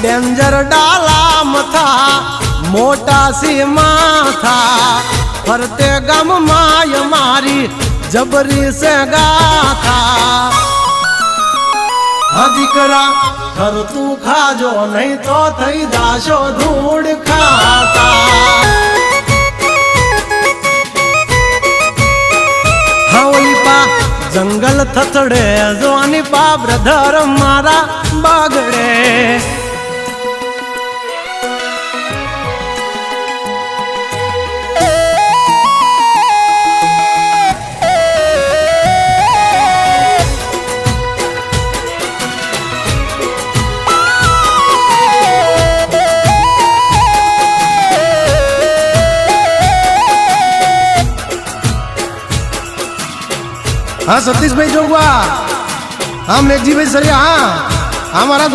danger डाला मथा मोटा सी माथा फरते गम माय मारी जबरी से गाथा दीकरा घर तू खाजो नहीं तो थई जाशो धूड़ खाता हावलीपा जंगल थथड़े जोनी पा ब्रदर मारा बागड़े हाँ सतीश भाई जोगवा हाँ मेघजी भाई सरिया हाँ हमारा